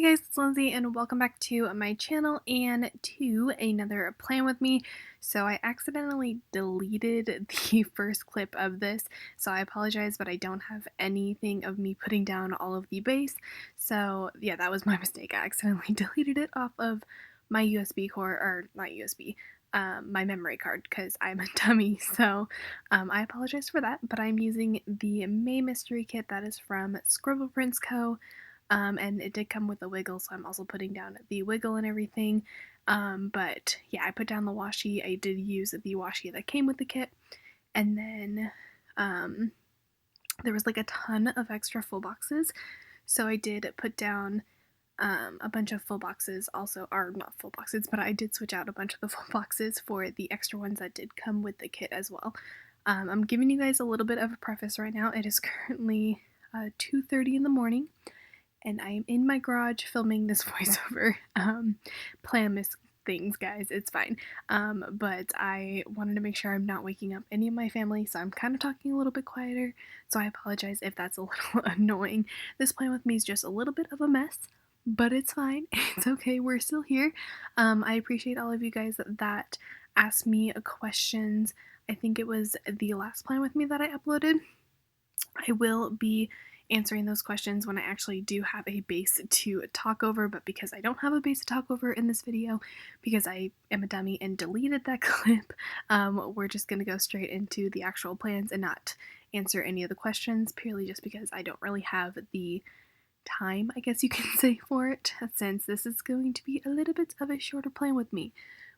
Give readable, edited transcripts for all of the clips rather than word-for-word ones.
Hey guys, it's Lindsay and welcome back to my channel and to another plan with me. So I accidentally deleted the first clip of this, so I apologize, but I don't have anything of me putting down all of the base. So yeah, that was my mistake. I accidentally deleted it off of my USB cord, or not USB, my memory card, because I'm a dummy. So I apologize for that, but I'm using the May Mystery Kit that is from Scribble Prints Co. And it did come with a wiggle, so I'm also putting down the wiggle and everything. But yeah, I put down the washi. I did use the washi that came with the kit. And then there was like a ton of extra full boxes. So I did put down a bunch of full boxes also, or not full boxes, but I did switch out a bunch of the full boxes for the extra ones that did come with the kit as well. I'm giving you guys a little bit of a preface right now. It is currently 2:30 in the morning. And I am in my garage filming this voiceover. Plan miss things, guys. It's fine. But I wanted to make sure I'm not waking up any of my family, so I'm kind of talking a little bit quieter. So I apologize if that's a little annoying. This plan with me is just a little bit of a mess, but it's fine. It's okay. We're still here. I appreciate all of you guys that asked me questions. I think it was the last plan with me that I uploaded. I will be answering those questions when I actually do have a base to talk over, but because I don't have a base to talk over in this video, because I am a dummy and deleted that clip, we're just going to go straight into the actual plans and not answer any of the questions, purely just because I don't really have the time, I guess you can say, for it, since this is going to be a little bit of a shorter plan with me,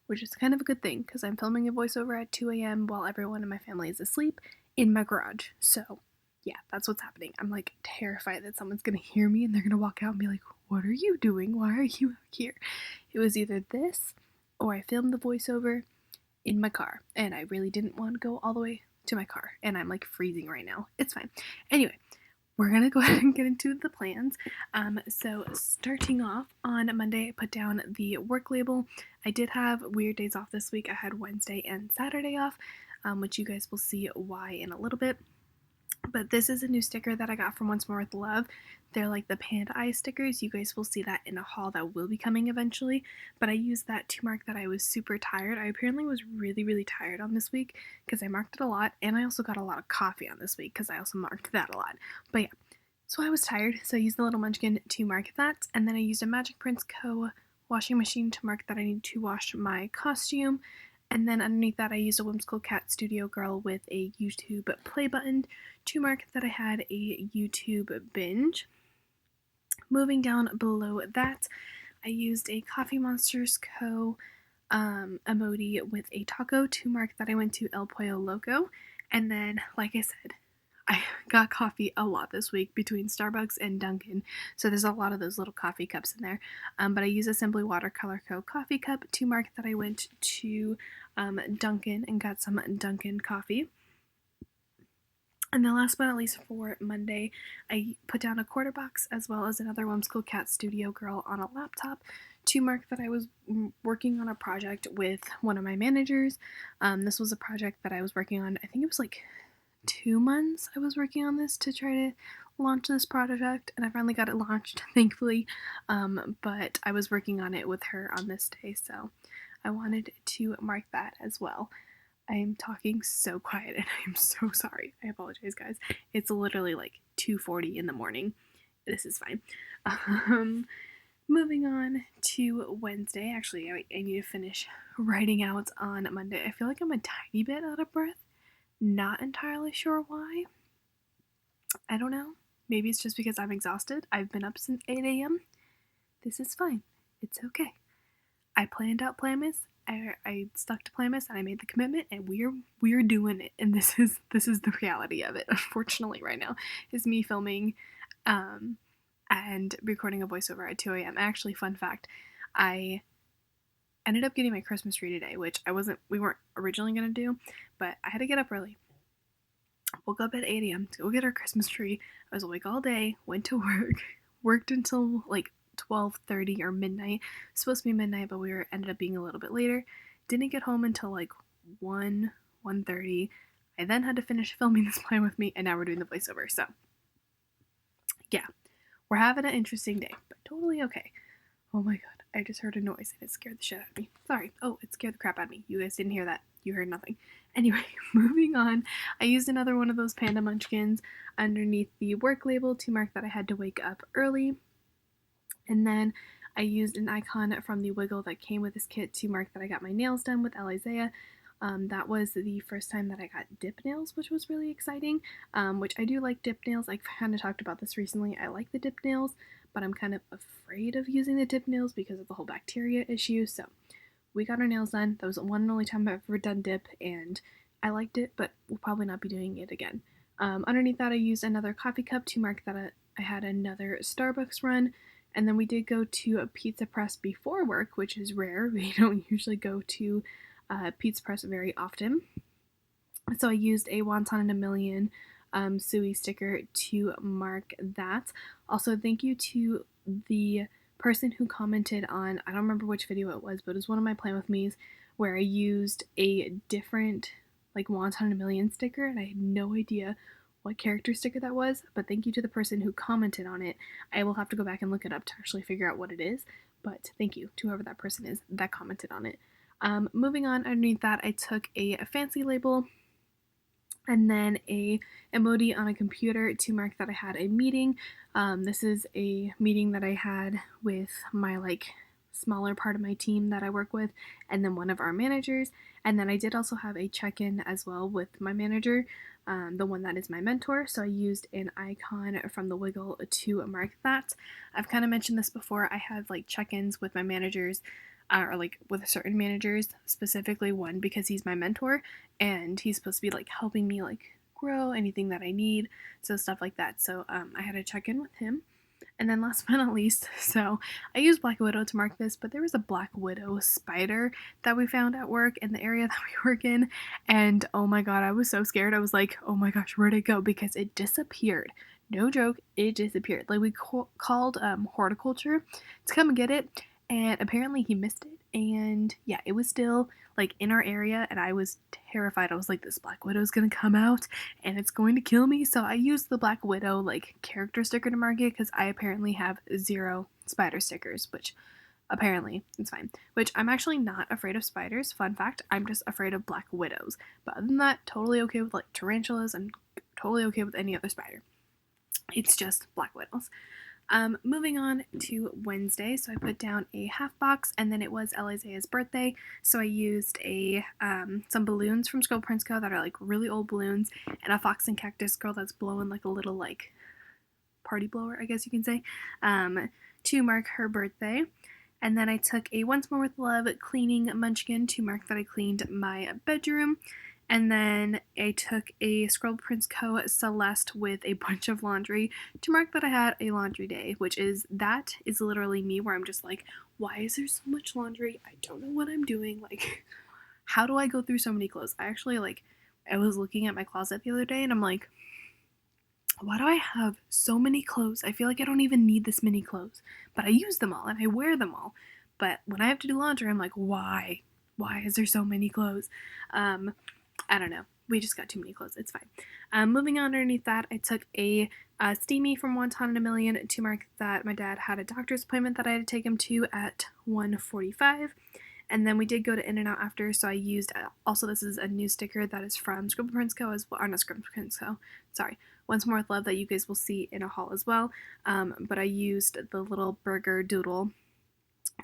which is kind of a good thing, because I'm filming a voiceover at 2 a.m. while everyone in my family is asleep in my garage, so yeah, that's what's happening. I'm like terrified that someone's gonna hear me and they're gonna walk out and be like, what are you doing? Why are you out here? It was either this or I filmed the voiceover in my car and I really didn't want to go all the way to my car and I'm like freezing right now. It's fine. Anyway, we're gonna go ahead and get into the plans. So starting off on Monday, I put down the work label. I did have weird days off this week. I had Wednesday and Saturday off, which you guys will see why in a little bit. But this is a new sticker that I got from Once More With Love. They're like the panda eye stickers. You guys will see that in a haul that will be coming eventually. But I used that to mark that I was super tired. I apparently was really tired on this week because I marked it a lot. And I also got a lot of coffee on this week because I also marked that a lot. But yeah, so I was tired. So I used the little munchkin to mark that. And then I used a Magic Prints Co. washing machine to mark that I need to wash my costume. And then underneath that I used a Whimsical Cat Studio Girl with a YouTube play button to mark that I had a YouTube binge. Moving down below that, I used a Coffee Monsters Co. emoji with a taco to mark that I went to El Pollo Loco. And then, like I said, I got coffee a lot this week between Starbucks and Dunkin', so there's a lot of those little coffee cups in there. But I use a Simply Watercolor Co. coffee cup to mark that I went to Dunkin' and got some Dunkin' coffee. And then last but not least for Monday, I put down a quarter box as well as another Whimsical Cat Studio Girl on a laptop to mark that I was working on a project with one of my managers. This was a project that I was working on, I think it was like 2 months I was working on this to try to launch this project, and I finally got it launched, thankfully, but I was working on it with her on this day, so I wanted to mark that as well. I am talking so quiet and I'm so sorry. I apologize, guys. It's literally like 2:40 in the morning. This is fine. Moving on to Wednesday. Actually, I need to finish writing out on Monday. I feel like I'm a tiny bit out of breath. Not entirely sure why. I don't know. Maybe it's just because I'm exhausted. I've been up since 8 a.m. This is fine. It's okay. I planned out Planmas. I stuck to Planmas and I made the commitment and we're doing it. And this is the reality of it. Unfortunately, right now is me filming and recording a voiceover at 2 a.m. Actually, fun fact, I ended up getting my Christmas tree today, which we weren't originally gonna do, but I had to get up early. Woke up at 8 a.m. to go get our Christmas tree. I was awake all day, went to work, worked until like 12:30 or midnight. It was supposed to be midnight, but ended up being a little bit later. Didn't get home until like 1:30. I then had to finish filming this plan with me, and now we're doing the voiceover. So yeah, We're having an interesting day, but totally okay. Oh my god, I just heard a noise and it scared the shit out of me. Sorry. Oh, it scared the crap out of me. You guys didn't hear that. You heard nothing. Anyway, moving on. I used another one of those panda munchkins underneath the work label to mark that I had to wake up early. And then I used an icon from the Wiggle that came with this kit to mark that I got my nails done with Alizea. That was the first time that I got dip nails, which was really exciting, which I do like dip nails. I kind of talked about this recently. I like the dip nails, but I'm kind of afraid of using the dip nails because of the whole bacteria issue. So we got our nails done. That was the one and only time I've ever done dip, and I liked it, but we'll probably not be doing it again. Underneath that, I used another coffee cup to mark that I had another Starbucks run. And then we did go to a pizza press before work, which is rare. We don't usually go to pizza press very often. So I used a Wonton in a Million Suey sticker to mark that. Also, thank you to the person who commented on, I don't remember which video it was, but it was one of my Plan With Me's where I used a different like Wonton in a Million sticker, and I had no idea what character sticker that was, but thank you to the person who commented on it. I will have to go back and look it up to actually figure out what it is, but thank you to whoever that person is that commented on it. Moving on, underneath that, I took a fancy label and then a emoji on a computer to mark that I had a meeting. This is a meeting that I had with my smaller part of my team that I work with, and then one of our managers. And then I did also have a check-in as well with my manager, the one that is my mentor. So I used an icon from the Wiggle to mark that. I've kind of mentioned this before. I have check-ins with my managers, or with certain managers, specifically one because he's my mentor and he's supposed to be helping me grow anything that I need, so stuff like that. So I had to check in with him. And then last but not least, so I used Black Widow to mark this, but there was a Black Widow spider that we found at work in the area that we work in, and oh my god, I was so scared. I was like, oh my gosh, where'd it go? Because it disappeared. No joke, it disappeared. We called horticulture to come and get it, and apparently he missed it. And yeah, it was still in our area, and I was terrified. I was like, this Black Widow's gonna come out and it's going to kill me. So I used the Black Widow character sticker to mark it because I apparently have 0 spider stickers, which apparently it's fine. Which I'm actually not afraid of spiders. Fun fact, I'm just afraid of Black Widows. But other than that, totally okay with tarantulas and totally okay with any other spider. It's just Black Widows. Moving on to Wednesday, so I put down a half box, and then it was Elizea's birthday, so I used some balloons from Scribble Co. that are really old balloons, and a fox and cactus girl that's blowing a little party blower, I guess you can say, to mark her birthday. And then I took a Once More With Love cleaning munchkin to mark that I cleaned my bedroom. And then I took a Scribble Co. Celeste with a bunch of laundry to mark that I had a laundry day, which is literally me, where I'm just why is there so much laundry? I don't know what I'm doing. How do I go through so many clothes? I actually, I was looking at my closet the other day, and I'm like, why do I have so many clothes? I feel like I don't even need this many clothes, but I use them all, and I wear them all. But when I have to do laundry, I'm like, why? Why is there so many clothes? I don't know. We just got too many clothes. It's fine. Moving on underneath that, I took a Steamy from Wonton in a Million to mark that my dad had a doctor's appointment that I had to take him to at 1:45. And then we did go to In-N-Out after, so I used, also this is a new sticker that is from Scribble Co. as well, or not Scribble Co. Sorry. Once More With Love that you guys will see in a haul as well. But I used the little burger doodle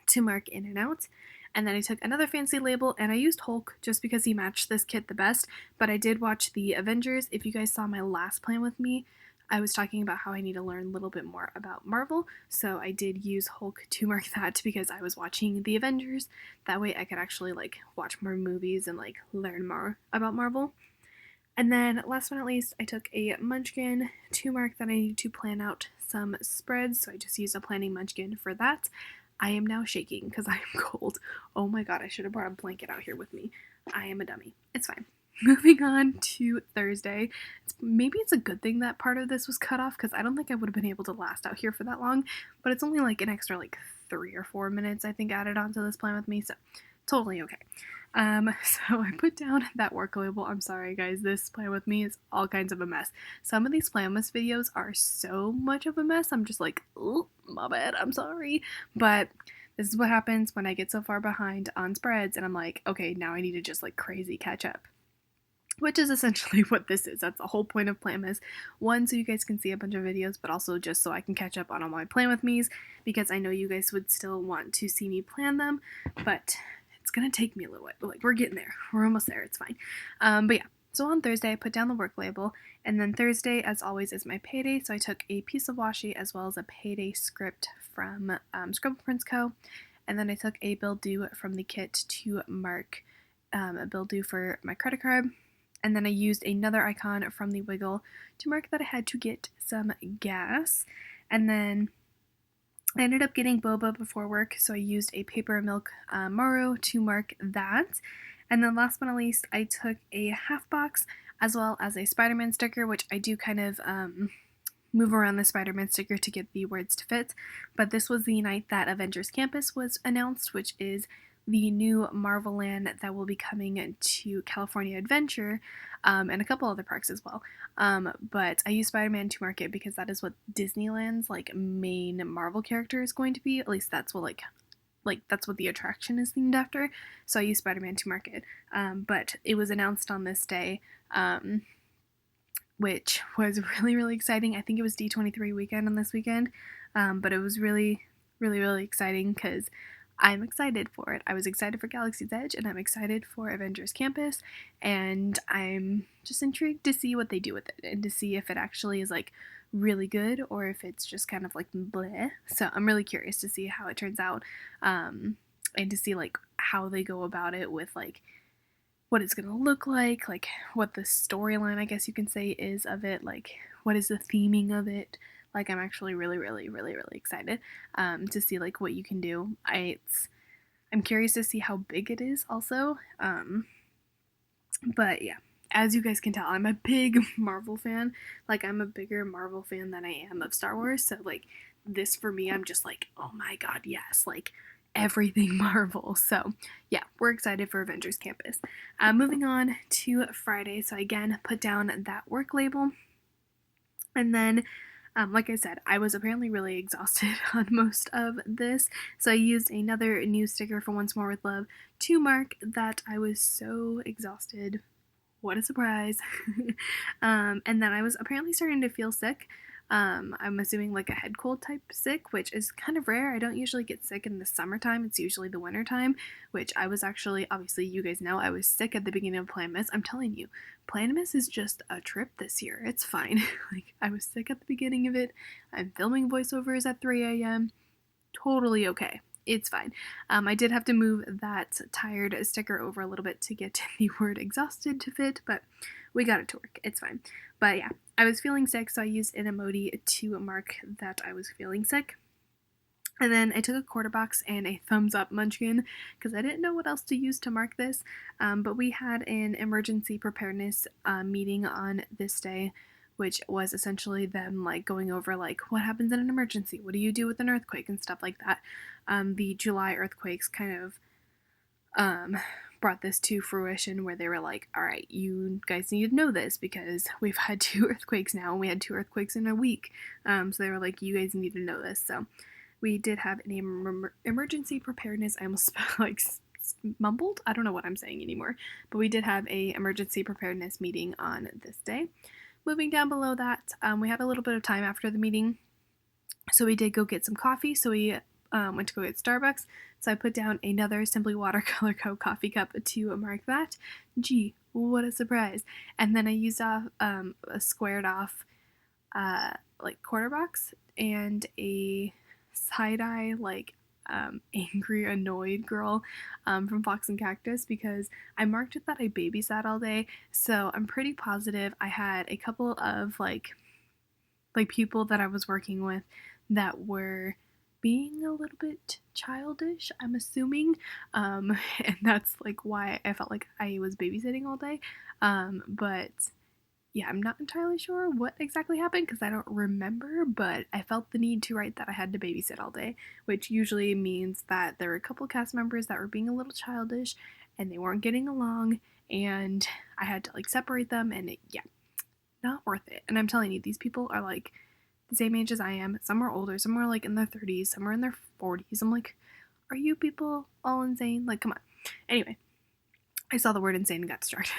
to mark In-N-Out. And then I took another fancy label, and I used Hulk just because he matched this kit the best, but I did watch the Avengers. If you guys saw my last Plan With Me, I was talking about how I need to learn a little bit more about Marvel, so I did use Hulk to mark that because I was watching the Avengers. That way I could actually watch more movies and learn more about Marvel. And then last but not least, I took a munchkin to mark that I need to plan out some spreads, so I just used a planning munchkin for that. I am now shaking because I am cold. Oh my god, I should have brought a blanket out here with me. I am a dummy. It's fine. Moving on to Thursday. Maybe it's a good thing that part of this was cut off because I don't think I would have been able to last out here for that long, but it's only an extra 3 or 4 minutes I think added onto this Plan With Me, so totally okay. So I put down that work label. I'm sorry, guys. This Plan With Me is all kinds of a mess. Some of these Plan With videos are so much of a mess. I'm just like, oh, my bad. I'm sorry. But this is what happens when I get so far behind on spreads and I'm like, okay, now I need to just like crazy catch up. Which is essentially what this is. That's the whole point of Planmas. One, so you guys can see a bunch of videos, but also just so I can catch up on all my Plan With Me's, because I know you guys would still want to see me plan them, but it's gonna take me a little bit. But like, we're getting there. We're almost there. It's fine. But yeah. So on Thursday, I put down the work label, and then Thursday, as always, is my payday. So I took a piece of washi as well as a payday script from Scribble Prints Co. And then I took a bill due from the kit to mark a bill due for my credit card. And then I used another icon from the Wiggle to mark that I had to get some gas. And then I ended up getting boba before work, so I used a paper milk Moro to mark that. And then last but not least, I took a half box as well as a Spider-Man sticker, which I do kind of move around the Spider-Man sticker to get the words to fit. But this was the night that Avengers Campus was announced, which is the new Marvel Land that will be coming to California Adventure, and a couple other parks as well. But I use Spider-Man to mark it because that is what Disneyland's like main Marvel character is going to be. At least that's what that's what the attraction is themed after. So I use Spider-Man to mark it. But it was announced on this day, which was really, really exciting. I think it was D23 weekend on this weekend, but it was really, really, really exciting because I'm excited for it. I was excited for Galaxy's Edge, and I'm excited for Avengers Campus, and I'm just intrigued to see what they do with it, and to see if it actually is, like, really good, or if it's just kind of, like, bleh. So I'm really curious to see how it turns out, and to see, like, how they go about it with, like, what it's gonna look like what the storyline, I guess you can say, is of it, like, what is the theming of it. Like, I'm actually really, really, really, really excited to see, like, what you can do. I'm curious to see how big it is also. But yeah, as you guys can tell, I'm a big Marvel fan. Like, I'm a bigger Marvel fan than I am of Star Wars. So, like, this for me, I'm just like, oh my god, yes. Like, everything Marvel. So, yeah, we're excited for Avengers Campus. Moving on to Friday. So, again, put down that work label. And then like I said, I was apparently really exhausted on most of this, so I used another new sticker for Once More With Love to mark that I was so exhausted. What a surprise. And then I was apparently starting to feel sick. I'm assuming like a head cold type sick, which is kind of rare. I don't usually get sick in the summertime. It's usually the winter time, which I was actually, obviously you guys know, I was sick at the beginning of Planmas. I'm telling you, Planmas is just a trip this year. It's fine. Like, I was sick at the beginning of it. I'm filming voiceovers at 3 a.m. Totally okay. It's fine. I did have to move that tired sticker over a little bit to get the word exhausted to fit, but we got it to work. It's fine. But yeah, I was feeling sick, so I used an emoji to mark that I was feeling sick. And then I took a quarter box and a thumbs up munchkin because I didn't know what else to use to mark this. But we had an emergency preparedness meeting on this day, which was essentially them like going over like what happens in an emergency, what do you do with an earthquake and stuff like that. The July earthquakes kind of brought this to fruition where they were like, all right, you guys need to know this because we've had 2 earthquakes now, and we had 2 earthquakes in a week. So they were like, you guys need to know this. So we did have an emergency preparedness. I almost like mumbled. I don't know what I'm saying anymore. But we did have a emergency preparedness meeting on this day. Moving down below that, we had a little bit of time after the meeting, so we did go get some coffee. So we went to go get Starbucks. So I put down another Simply Watercolor Co. coffee cup to mark that. Gee, what a surprise. And then I used a squared off like quarter box and a side-eye like angry annoyed girl from Fox and Cactus because I marked it that I babysat all day. So I'm pretty positive I had a couple of like people that I was working with that were being a little bit childish, I'm assuming, and that's like why I felt like I was babysitting all day, but yeah, I'm not entirely sure what exactly happened because I don't remember, but I felt the need to write that I had to babysit all day, which usually means that there were a couple cast members that were being a little childish and they weren't getting along, and I had to like separate them, and yeah, not worth it. And I'm telling you, these people are like the same age as I am. Some are older, some are like in their 30s, some are in their 40s. I'm like, are you people all insane? Like, come on. Anyway, I saw the word insane and got distracted.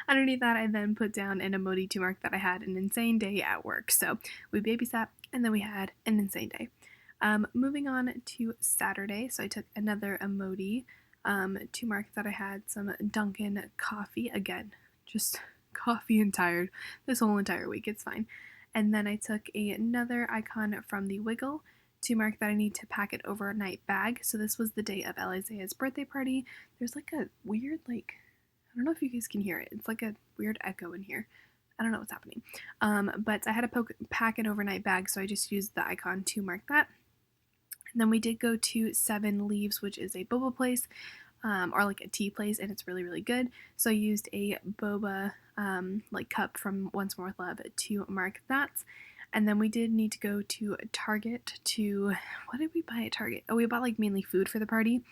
Underneath that, I then put down an emoji to mark that I had an insane day at work. So we babysat, and then we had an insane day. Moving on to Saturday, so I took another emoji to mark that I had some Dunkin' coffee. Again, just coffee and tired this whole entire week. It's fine. And then I took another icon from the Wiggle to mark that I need to pack it overnight bag. So this was the day of Isaiah's birthday party. There's like a weird, like, I don't know if you guys can hear it. It's like a weird echo in here. I don't know what's happening. But I had to pack an overnight bag, so I just used the icon to mark that. And then we did go to Seven Leaves, which is a boba place, or like a tea place, and it's really, really good. So I used a boba like cup from Once More with Love to mark that. And then we did need to go to Target to, what did we buy at Target? Oh, we bought like mainly food for the party.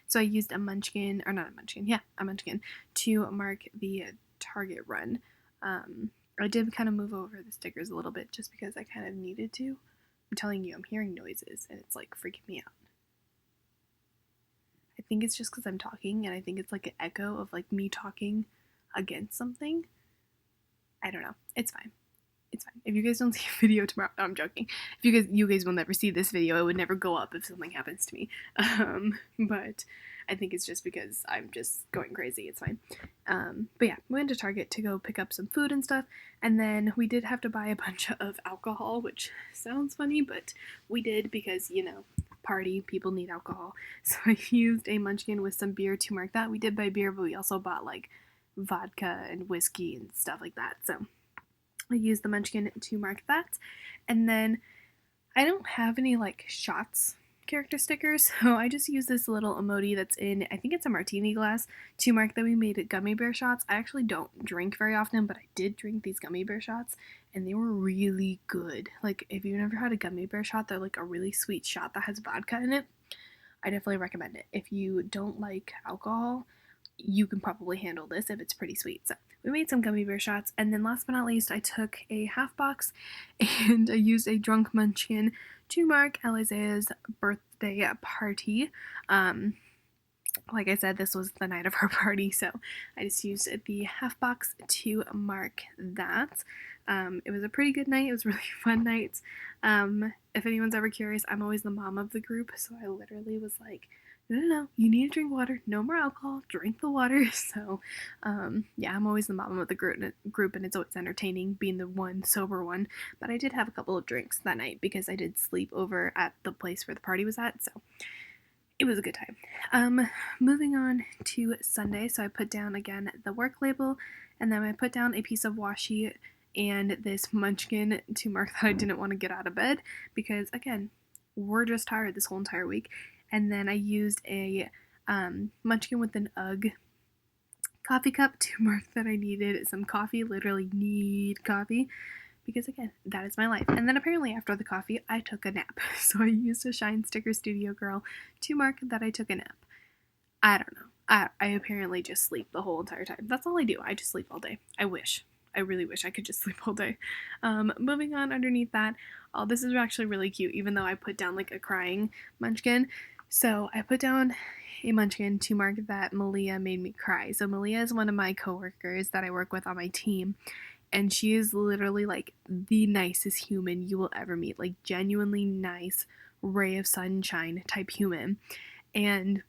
So I used a munchkin, or not a munchkin, yeah, a munchkin, to mark the Target run. I did kind of move over the stickers a little bit just because I kind of needed to. I'm telling you, I'm hearing noises and it's like freaking me out. I think it's just because I'm talking, and I think it's like an echo of like me talking against something. I don't know. It's fine. It's fine. If you guys don't see a video tomorrow, no, I'm joking. If you guys will never see this video. It would never go up if something happens to me. But I think it's just because I'm just going crazy. It's fine. But yeah, we went to Target to go pick up some food and stuff, and then we did have to buy a bunch of alcohol, which sounds funny, but we did because, you know, party, people need alcohol. So I used a munchkin with some beer to mark that. We did buy beer, but we also bought like vodka and whiskey and stuff like that. So I used the munchkin to mark that. And then I don't have any like shots character stickers, so I just use this little emoji that's in, I think it's a martini glass, to mark that we made gummy bear shots. I actually don't drink very often, but I did drink these gummy bear shots, and they were really good. Like, if you've never had a gummy bear shot, they're like a really sweet shot that has vodka in it. I definitely recommend it. If you don't like alcohol, you can probably handle this if it's pretty sweet. So we made some gummy bear shots, and then last but not least, I took a half box and I used a drunk munchkin to mark Alizea's birthday party. Like I said, this was the night of her party, so I just used the half box to mark that. It was a pretty good night. It was a really fun night. If anyone's ever curious, I'm always the mom of the group, so I literally was like, no, you need to drink water, no more alcohol, drink the water. So, yeah, I'm always the mom of the group, and it's always entertaining being the one sober one. But I did have a couple of drinks that night because I did sleep over at the place where the party was at, so it was a good time. Moving on to Sunday, so I put down again the work label, and then I put down a piece of washi and this munchkin to mark that I didn't want to get out of bed because, again, we're just tired this whole entire week. And then I used a munchkin with an UGG coffee cup to mark that I needed some coffee, literally need coffee, because again, that is my life. And then apparently after the coffee, I took a nap. So I used a Shine Sticker Studio Girl to mark that I took a nap. I don't know. I apparently just sleep the whole entire time. That's all I do. I just sleep all day. I wish. I really wish I could just sleep all day. Moving on underneath that, oh, this is actually really cute, even though I put down like a crying munchkin. So I put down a munchkin to mark that Malia made me cry. So Malia is one of my coworkers that I work with on my team, and she is literally like the nicest human you will ever meet. Like, genuinely nice, ray of sunshine type human. And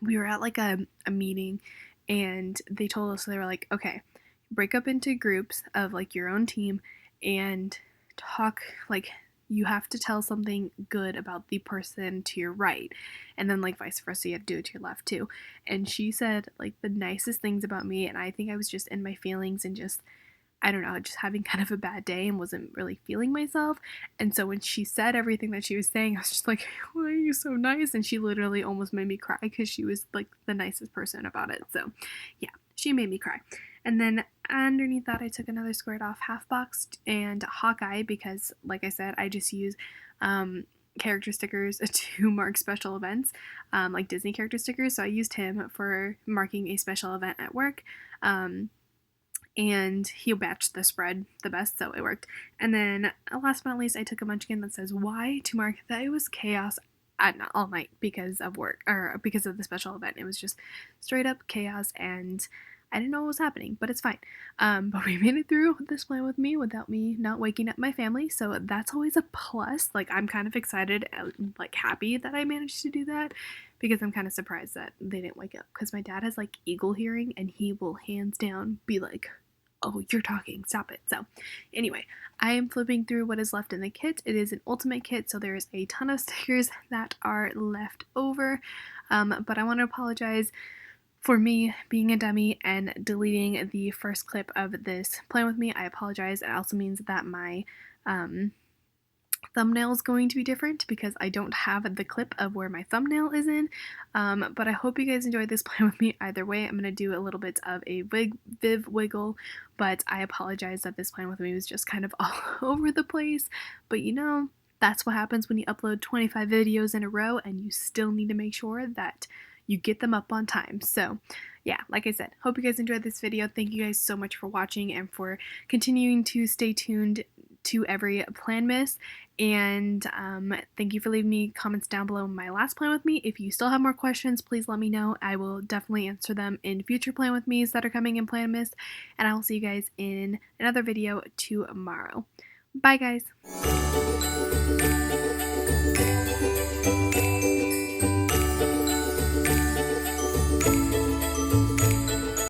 we were at like a meeting, and they told us, they were like, okay, break up into groups of like your own team and talk, like, you have to tell something good about the person to your right, and then like vice versa, you have to do it to your left too. And she said like the nicest things about me, and I think I was just in my feelings and just, I don't know, just having kind of a bad day and wasn't really feeling myself. And so when she said everything that she was saying, I was just like, why are you so nice? And she literally almost made me cry because she was like the nicest person about it. So yeah, she made me cry. And then underneath that, I took another squared off half box and Hawkeye because, like I said, I just use character stickers to mark special events, like Disney character stickers. So I used him for marking a special event at work. And he batched the spread the best, so it worked. And then last but not least, I took a munchkin that says "Y" to mark that it was chaos all night because of work or because of the special event. It was just straight up chaos, and I didn't know what was happening, but it's fine. But we made it through this plan with me without me not waking up my family, so that's always a plus. Like, I'm kind of excited and like happy that I managed to do that because I'm kind of surprised that they didn't wake up because my dad has like eagle hearing and he will hands down be like, "Oh, you're talking, stop it." So anyway, I am flipping through what is left in the kit. It is an ultimate kit, so there is a ton of stickers that are left over. But I want to apologize for me being a dummy and deleting the first clip of this Plan With Me. I apologize. It also means that my thumbnail is going to be different because I don't have the clip of where my thumbnail is in. But I hope you guys enjoyed this Plan With Me. Either way, I'm going to do a little bit of a Viv wiggle, but I apologize that this Plan With Me was just kind of all over the place. But you know, that's what happens when you upload 25 videos in a row and you still need to make sure that you get them up on time. So yeah, like I said, hope you guys enjoyed this video. Thank you guys so much for watching and for continuing to stay tuned to every Plan Miss. And thank you for leaving me comments down below my last Plan With Me. If you still have more questions, please let me know. I will definitely answer them in future Plan With Me's that are coming in Plan Miss. And I will see you guys in another video tomorrow. Bye, guys.